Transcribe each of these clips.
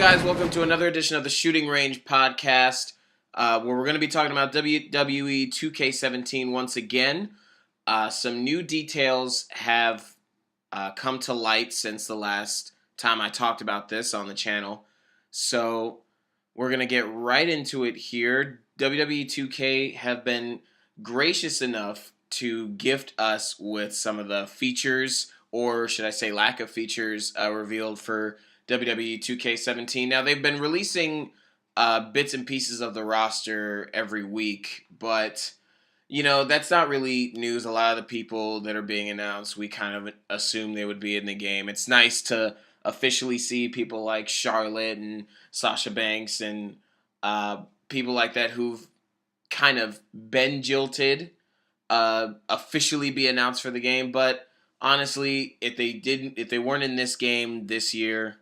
guys? Welcome to another edition of the Shooting Range Podcast, where we're going to be talking about WWE2K17 once again. Some new details have come to light since the last time I talked about this on the channel. So we're going to get right into it here. WWE2K have been gracious enough to gift us with some of the features, or should I say lack of features, revealed for WWE2K17. Now, they've been releasing bits and pieces of the roster every week, but, you know, that's not really news. A lot of the people that are being announced, we kind of assume they would be in the game. It's nice to officially see people like Charlotte and Sasha Banks and people like that who've kind of been jilted officially be announced for the game. But honestly, if they weren't in this game this year,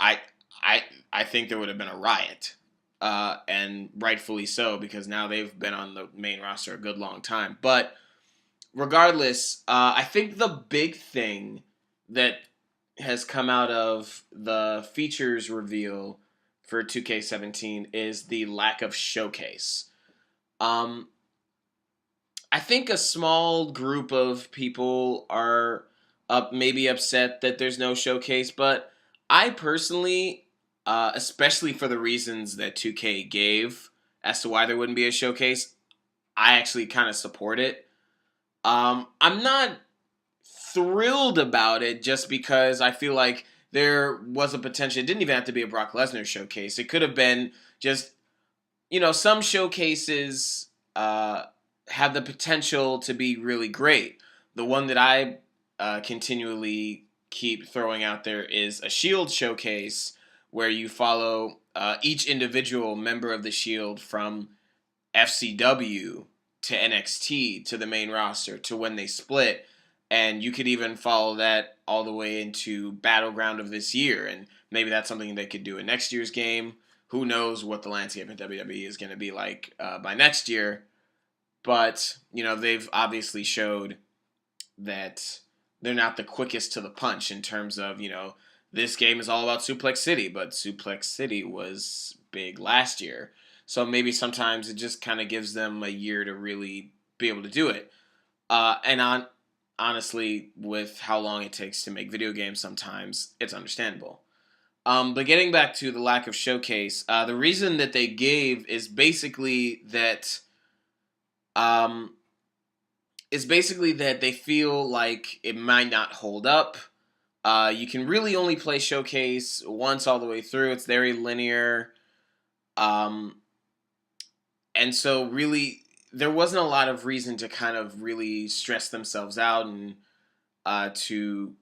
I think there would have been a riot, and rightfully so, because now they've been on the main roster a good long time. But regardless, I think the big thing that has come out of the features reveal for 2K17 is the lack of showcase. I think a small group of people are maybe upset that there's no showcase, but I personally, especially for the reasons that 2K gave as to why there wouldn't be a showcase, I actually kind of support it. I'm not thrilled about it just because I feel like there was a potential. It didn't even have to be a Brock Lesnar showcase. It could have been just, some showcases have the potential to be really great. The one that I continually keep throwing out there is a Shield showcase where you follow each individual member of the Shield from FCW to NXT to the main roster to when they split, and you could even follow that all the way into Battleground of this year, and maybe that's something they could do in next year's game. Who knows what the landscape in WWE is going to be like by next year, but they've obviously showed that they're not the quickest to the punch in terms of, this game is all about Suplex City, but Suplex City was big last year. So maybe sometimes it just kind of gives them a year to really be able to do it. Honestly, with how long it takes to make video games sometimes, it's understandable. But getting back to the lack of showcase, the reason that they gave is basically that they feel like it might not hold up. You can really only play Showcase once all the way through. It's very linear. And so really, there wasn't a lot of reason to kind of really stress themselves out and to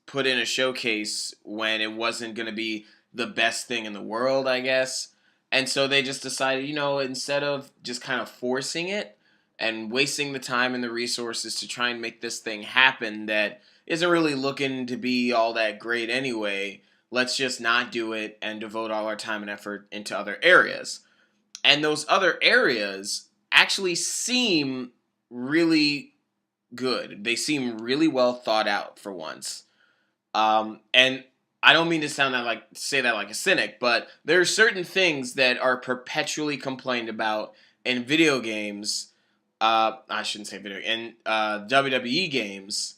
put in a Showcase when it wasn't going to be the best thing in the world, I guess. And so they just decided, instead of just kind of forcing it and wasting the time and the resources to try and make this thing happen that isn't really looking to be all that great anyway, let's just not do it and devote all our time and effort into other areas. And those other areas actually seem really good. They seem really well thought out for once. And I don't mean to say that like a cynic, but there are certain things that are perpetually complained about in video games. I shouldn't say video, in WWE games,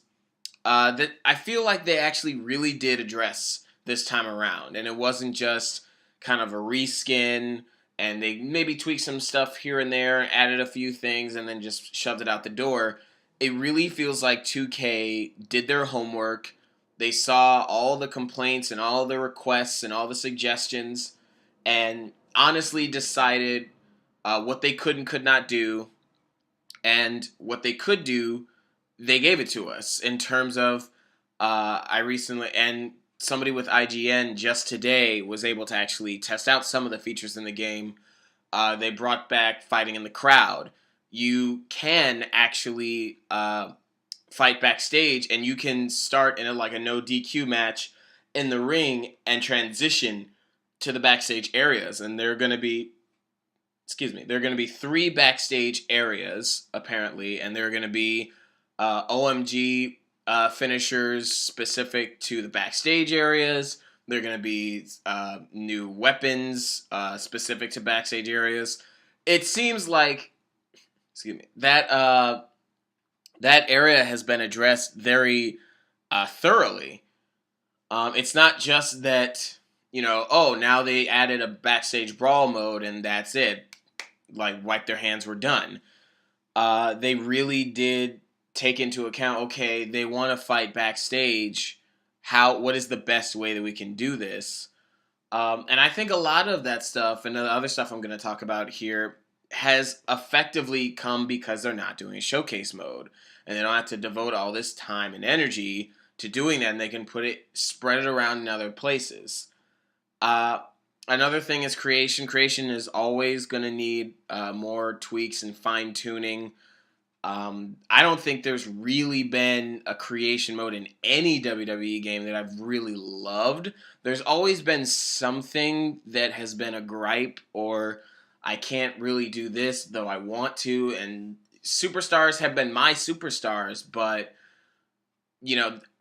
that I feel like they actually really did address this time around. And it wasn't just kind of a reskin, and they maybe tweaked some stuff here and there, added a few things, and then just shoved it out the door. It really feels like 2K did their homework. They saw all the complaints and all the requests and all the suggestions, and honestly decided what they could and could not do. And what they could do, they gave it to us in terms of, and somebody with IGN just today was able to actually test out some of the features in the game. They brought back fighting in the crowd. You can actually fight backstage, and you can start in a no DQ match in the ring and transition to the backstage areas. And there are going to be 3 backstage areas, apparently, and there are going to be OMG finishers specific to the backstage areas. There are going to be new weapons specific to backstage areas. It seems like, excuse me, that area has been addressed very thoroughly. It's not just that, oh, now they added a backstage brawl mode and that's it. Like, wipe their hands, we're done. They really did take into account, okay, they want to fight backstage. What is the best way that we can do this? And I think a lot of that stuff and the other stuff I'm going to talk about here has effectively come because they're not doing a showcase mode. And they don't have to devote all this time and energy to doing that, and they can spread it around in other places. Uh, Another thing is creation. Creation is always going to need more tweaks and fine tuning. I don't think there's really been a creation mode in any WWE game that I've really loved. There's always been something that has been a gripe, or I can't really do this, though I want to, and superstars have been my superstars, but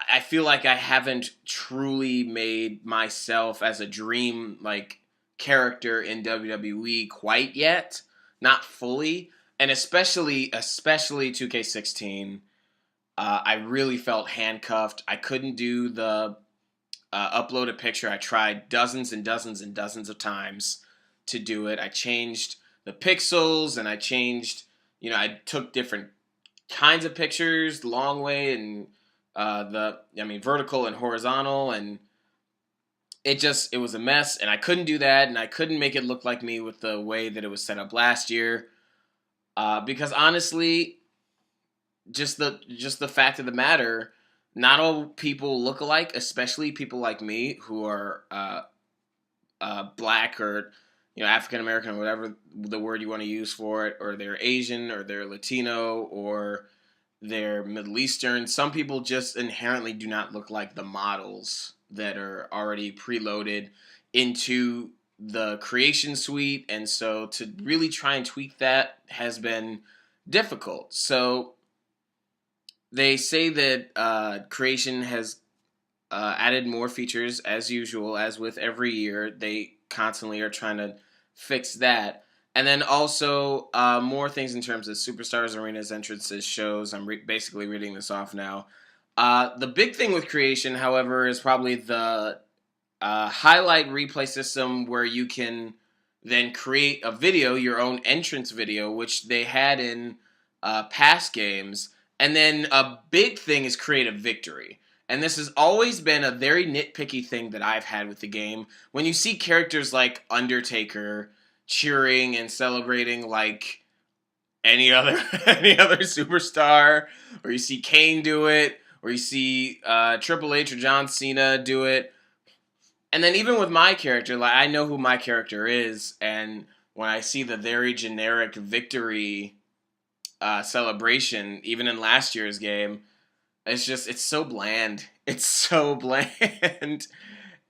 I feel like I haven't truly made myself as a dream character in WWE quite yet, not fully, and especially 2K16. I really felt handcuffed. I couldn't do the upload a picture. I tried dozens and dozens and dozens of times to do it. I changed the pixels and I took different kinds of pictures, long way and vertical and horizontal, and it was a mess, and I couldn't do that, and I couldn't make it look like me with the way that it was set up last year, because honestly, just the fact of the matter, not all people look alike, especially people like me who are black or African American or whatever the word you want to use for it, or they're Asian or they're Latino or they're Middle Eastern. Some people just inherently do not look like the models that are already preloaded into the creation suite, and so to really try and tweak that has been difficult. So they say that creation has added more features as usual, as with every year. They constantly are trying to fix that. And then also more things in terms of superstars, arenas, entrances, shows. I'm basically reading this off now. The big thing with creation, however, is probably the highlight replay system, where you can then create a video, your own entrance video, which they had in past games. And then a big thing is create a victory. And this has always been a very nitpicky thing that I've had with the game. When you see characters like Undertaker cheering and celebrating like any other superstar, or you see Kane do it, or you see Triple H or John Cena do it, and then even with my character, like, I know who my character is, and when I see the very generic victory celebration, even in last year's game, it's so bland. It's so bland.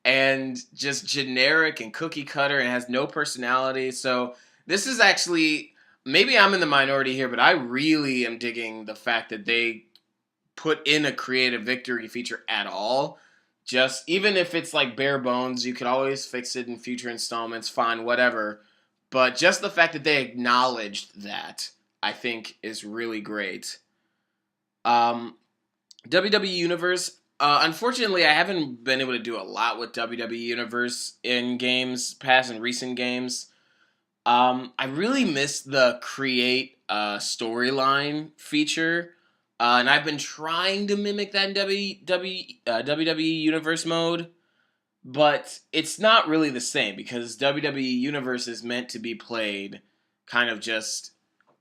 And just generic and cookie cutter and has no personality. So this is actually, maybe I'm in the minority here, but I really am digging the fact that they put in a creative victory feature at all. Just, even if it's like bare bones, you could always fix it in future installments, fine, whatever. But just the fact that they acknowledged that, I think, is really great. WWE Universe. Unfortunately, I haven't been able to do a lot with WWE Universe in games, past and recent games. I really miss the create storyline feature, and I've been trying to mimic that in WWE Universe mode, but it's not really the same, because WWE Universe is meant to be played kind of just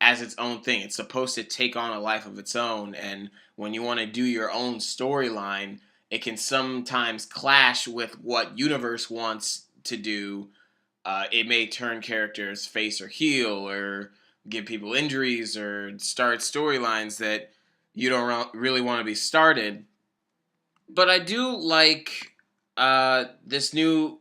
as its own thing. It's supposed to take on a life of its own, and when you want to do your own storyline, it can sometimes clash with what Universe wants to do. It may turn characters face or heel, or give people injuries, or start storylines that you don't really want to be started. But I do like this new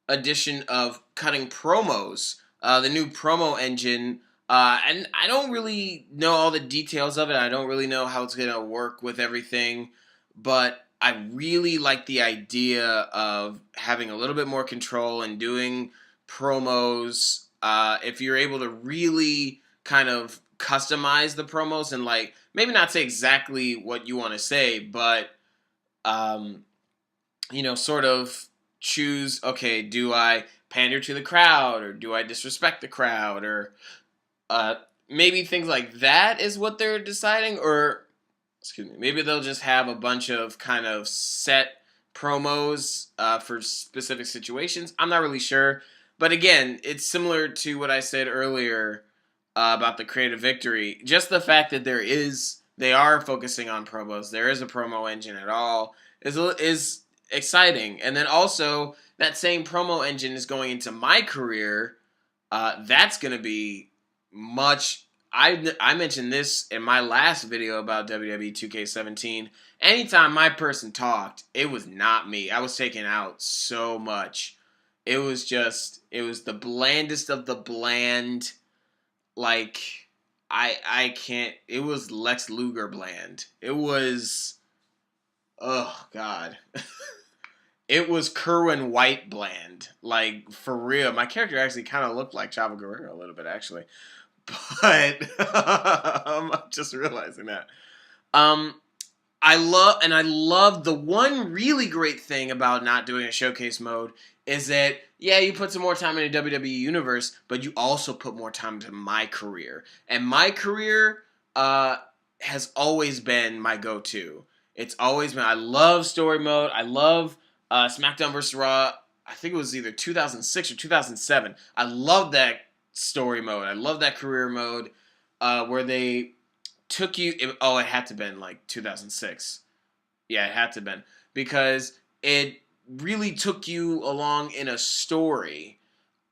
addition of cutting promos, the new promo engine. And I don't really know all the details of it. I don't really know how it's going to work with everything. But I really like the idea of having a little bit more control and doing promos. If you're able to really kind of customize the promos and like maybe not say exactly what you want to say, but um, sort of choose. Okay, do I pander to the crowd or do I disrespect the crowd or uh, maybe things like that is what they're deciding, or excuse me, maybe they'll just have a bunch of kind of set promos for specific situations. I'm not really sure. But again, it's similar to what I said earlier about the creative victory. Just the fact that they are focusing on promos, there is a promo engine at all, is exciting. And then also, that same promo engine is going into my career. That's going to be much. I mentioned this in my last video about WWE2K17. Anytime my person talked, it was not me. I was taken out so much. It was the blandest of the bland. Like, I can't. It was Lex Luger bland. It was, oh God. It was Kerwin White bland. Like, for real. My character actually kind of looked like Chavo Guerrero a little bit, actually. But I'm just realizing that. Um, I love the one really great thing about not doing a showcase mode is that, yeah, you put some more time in the WWE universe, but you also put more time into my career. And my career has always been my go-to. It's always been, I love story mode. I love SmackDown vs. Raw. I think it was either 2006 or 2007. I love that story mode. I love that career mode where they took you. It had to have been like 2006. Yeah, it had to have been because it really took you along in a story,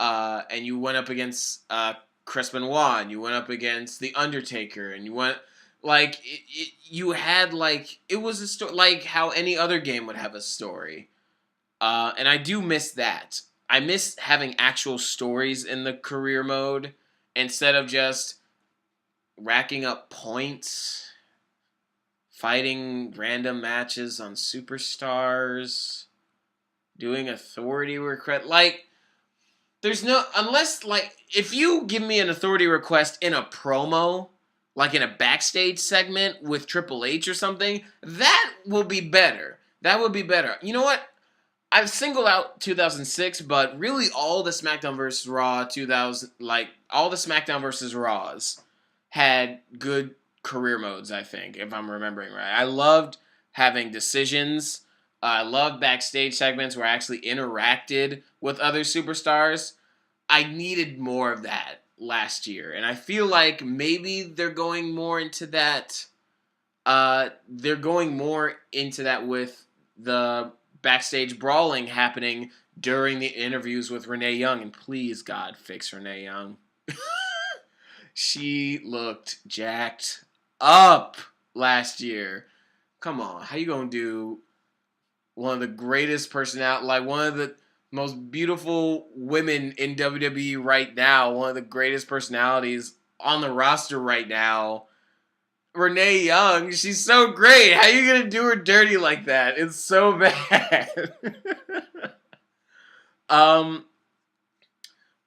and you went up against Chris Benoit, and you went up against The Undertaker, and you went like you had like it was a story like how any other game would have a story, and I do miss that. I miss having actual stories in the career mode instead of just racking up points, fighting random matches on superstars, doing authority request. Like, there's no, unless, like, if you give me an authority request in a promo, like in a backstage segment with Triple H or something, that will be better. That would be better. You know what? I've singled out 2006, but really all the SmackDown vs. Raw 2000, like, all the SmackDown vs. Raws had good career modes, I think, if I'm remembering right. I loved having decisions. I loved backstage segments where I actually interacted with other superstars. I needed more of that last year, and I feel like maybe they're going more into that. They're going more into that with the backstage brawling happening during the interviews with Renee Young, and please, God, fix Renee Young. She looked jacked up last year. Come on, how you gonna do one of the greatest like one of the most beautiful women in WWE right now, one of the greatest personalities on the roster right now, Renee Young? She's so great. How you gonna do her dirty like that? It's so bad.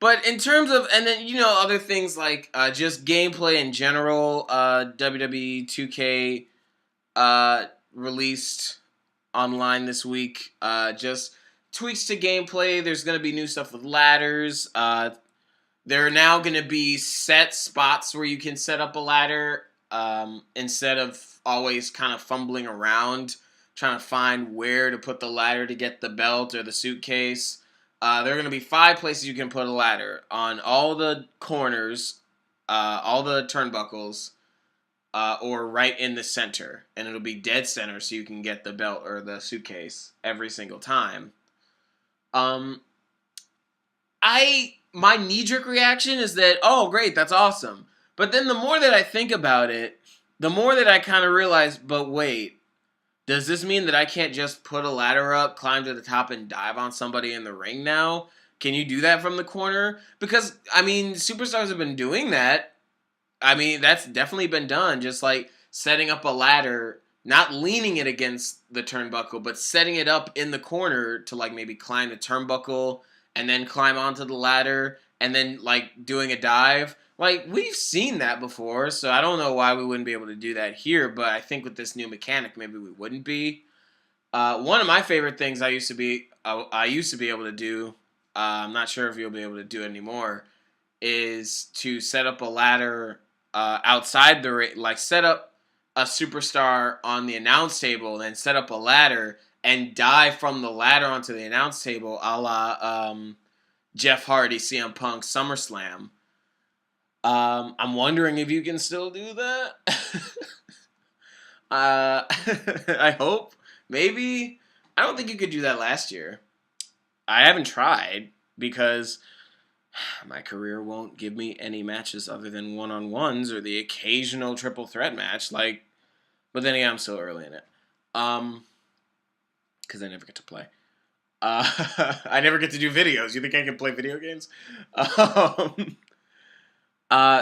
But in terms of, and then, other things like just gameplay in general, WWE 2K released online this week. Just tweaks to gameplay. There's going to be new stuff with ladders. There are now going to be set spots where you can set up a ladder instead of always kind of fumbling around trying to find where to put the ladder to get the belt or the suitcase. There are going to be 5 places you can put a ladder on all the corners, all the turnbuckles, or right in the center. And it'll be dead center so you can get the belt or the suitcase every single time. My knee-jerk reaction is that, oh, great, that's awesome. But then the more that I think about it, the more that I kind of realize, but wait, does this mean that I can't just put a ladder up, climb to the top, and dive on somebody in the ring now? Can you do that from the corner? Because, superstars have been doing that. That's definitely been done. Just like setting up a ladder not leaning it against the turnbuckle, but setting it up in the corner to like maybe climb the turnbuckle and then climb onto the ladder and then like doing a dive. Like we've seen that before, so I don't know why we wouldn't be able to do that here, but I think with this new mechanic maybe we wouldn't be. One of my favorite things I used to be able to do, I'm not sure if you'll be able to do it anymore, is to set up a ladder outside the ring, like set up a superstar on the announce table, and then set up a ladder and dive from the ladder onto the announce table, a la Jeff Hardy, CM Punk, SummerSlam. I'm wondering if you can still do that. I hope. Maybe. I don't think you could do that last year. I haven't tried because my career won't give me any matches other than one-on-ones or the occasional triple threat match. Like, but then again, I'm so early in it. Because I never get to play. I never get to do videos. You think I can play video games?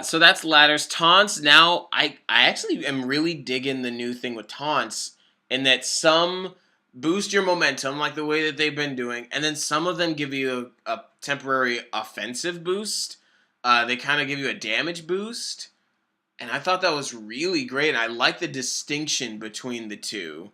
So that's ladders. Taunts, now I actually am really digging the new thing with taunts in that some boost your momentum like the way that they've been doing, and then some of them give you a temporary offensive boost. They kind of give you a damage boost. And I thought that was really great. And I like the distinction between the two.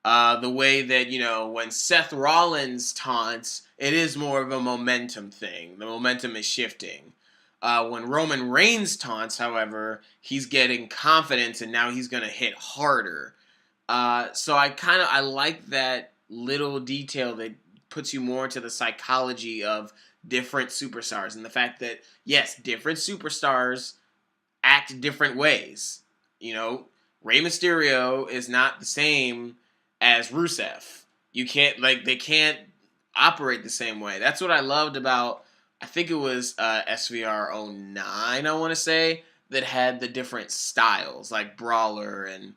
The way that, when Seth Rollins taunts, it is more of a momentum thing. The momentum is shifting. When Roman Reigns taunts, however, he's getting confidence and now he's going to hit harder. So I like that little detail that puts you more into the psychology of different superstars and the fact that, yes, different superstars act different ways. Rey Mysterio is not the same as Rusev. They can't operate the same way. That's what I loved about, I think it was SVR 09, I want to say, that had the different styles, like Brawler and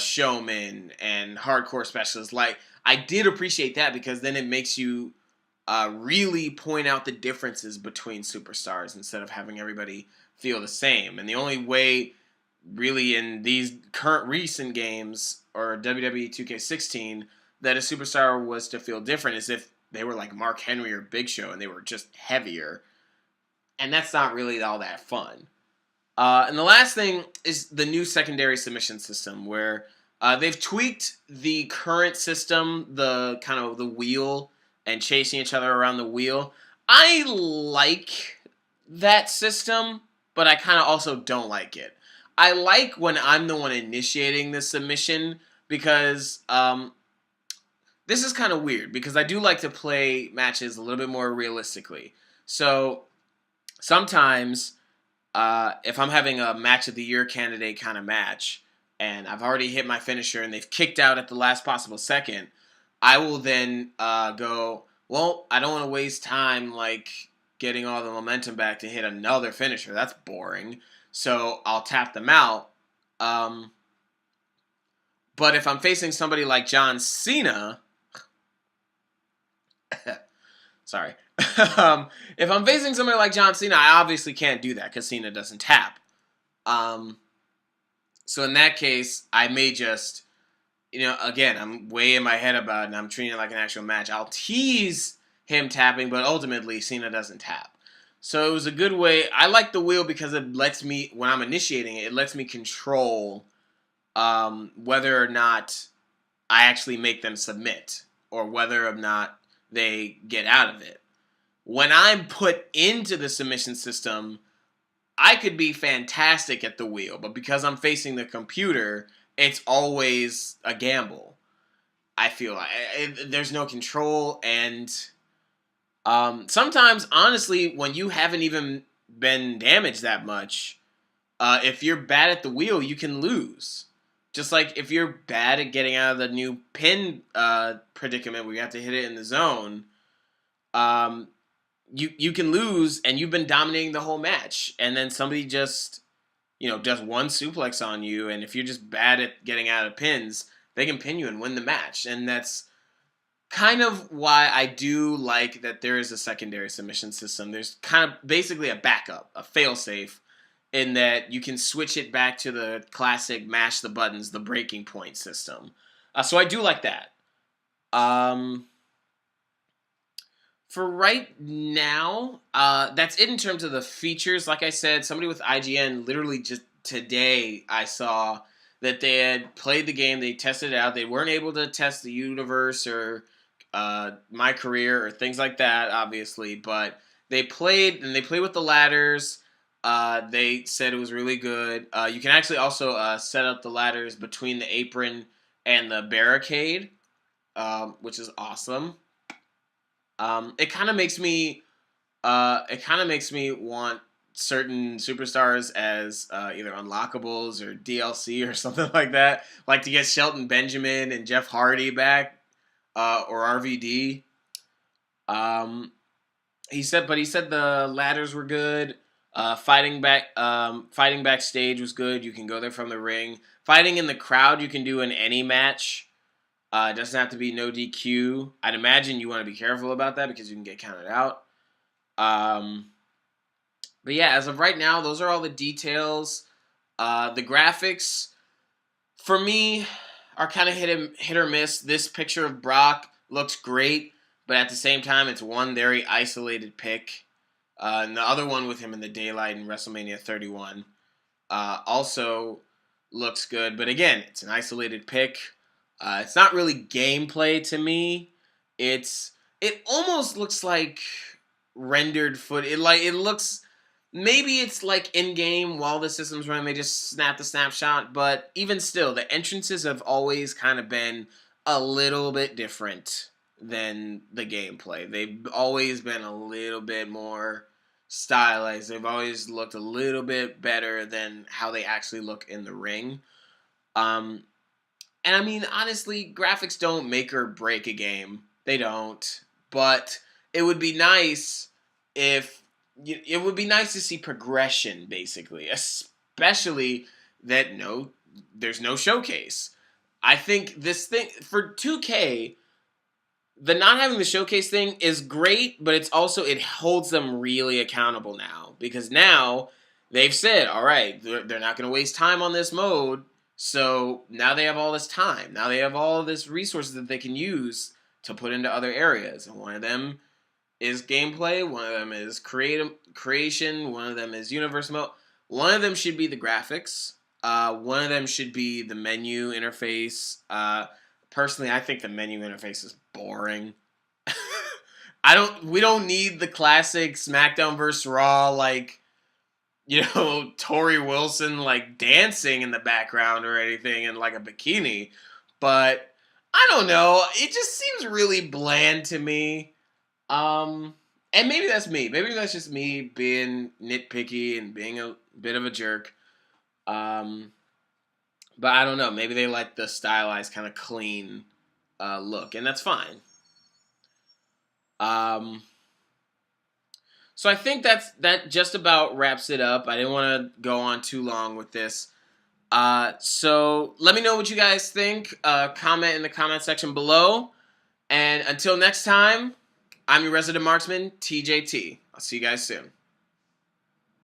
Showman and Hardcore Specialist. Like, I did appreciate that because then it makes you really point out the differences between superstars instead of having everybody feel the same. And the only way, really, in these recent games, or WWE2K17, that a superstar was to feel different is if they were like Mark Henry or Big Show and they were just heavier. And that's not really all that fun. And the last thing is the new secondary submission system, where they've tweaked the current system, the kind of the wheel and chasing each other around the wheel. I like that system, but I kind of also don't like it. I like when I'm the one initiating the submission because this is kind of weird because I do like to play matches a little bit more realistically. So sometimes if I'm having a match of the year candidate kind of match and I've already hit my finisher and they've kicked out at the last possible second, I will then go, well, I don't want to waste time like getting all the momentum back to hit another finisher. That's boring. So I'll tap them out. But if I'm facing somebody like John Cena, sorry. If I'm facing somebody like John Cena, I obviously can't do that because Cena doesn't tap. So in that case, I may just, again, I'm way in my head about it and I'm treating it like an actual match. I'll tease him tapping, but ultimately Cena doesn't tap. So it was a good way. I like the wheel because it lets me, when I'm initiating it, it lets me control whether or not I actually make them submit or whether or not they get out of it. When I'm put into the submission system, I could be fantastic at the wheel, but because I'm facing the computer, it's always a gamble. I feel like there's no control, and sometimes, honestly, when you haven't even been damaged that much, if you're bad at the wheel, you can lose. Just like if you're bad at getting out of the new pin predicament where you have to hit it in the zone, you can lose and you've been dominating the whole match. And then somebody just, does one suplex on you. And if you're just bad at getting out of pins, they can pin you and win the match. And that's kind of why I do like that there is a secondary submission system. There's kind of basically a backup, a failsafe, in that you can switch it back to the classic mash the buttons, the breaking point system. So I do like that. Um, for right now, that's it in terms of the features. Like I said, somebody with IGN literally just today I saw that they had played the game, they tested it out. They weren't able to test the universe or my career or things like that, obviously, but they played and they played with the ladders. They said it was really good. You can actually also set up the ladders between the apron and the barricade, which is awesome. It kind of makes me want certain superstars as either unlockables or DLC or something like that. Like to get Shelton Benjamin and Jeff Hardy back, or RVD. He said the ladders were good. Fighting backstage was good. You can go there from the ring. Fighting in the crowd, you can do in any match. It doesn't have to be no DQ. I'd imagine you want to be careful about that because you can get counted out. But yeah, as of right now, those are all the details. The graphics, for me, are kind of hit or miss. This picture of Brock looks great, but at the same time, it's one very isolated pic. And the other one with him in the daylight in WrestleMania 31 also looks good. But again, it's an isolated pic. It's not really gameplay to me. It almost looks like rendered footage. It looks, maybe it's like in game while the system's running. They just snap the snapshot. But even still, the entrances have always kind of been a little bit different than the gameplay. They've always been a little bit more stylized. They've always looked a little bit better than how they actually look in the ring. And I mean, honestly, graphics don't make or break a game. They don't. But it would be nice to see progression, basically. Especially that there's no showcase. I think this thing, for 2K, the not having the showcase thing is great, but it holds them really accountable now. Because now, they've said, all right, they're not going to waste time on this mode. So now they have all this time. Now they have all this resources that they can use to put into other areas. And one of them is gameplay. One of them is creation. One of them is universe mode. One of them should be the graphics. One of them should be the menu interface. Personally, I think the menu interface is boring. We don't need the classic SmackDown vs. Raw, like, Tori Wilson, like, dancing in the background or anything in, like, a bikini. But, I don't know. It just seems really bland to me. And maybe that's me. Maybe that's just me being nitpicky and being a bit of a jerk. But I don't know. Maybe they like the stylized, kind of clean look. And that's fine. So I think that just about wraps it up. I didn't want to go on too long with this. So let me know what you guys think. Comment in the comment section below. And until next time, I'm your resident marksman, TJT. I'll see you guys soon.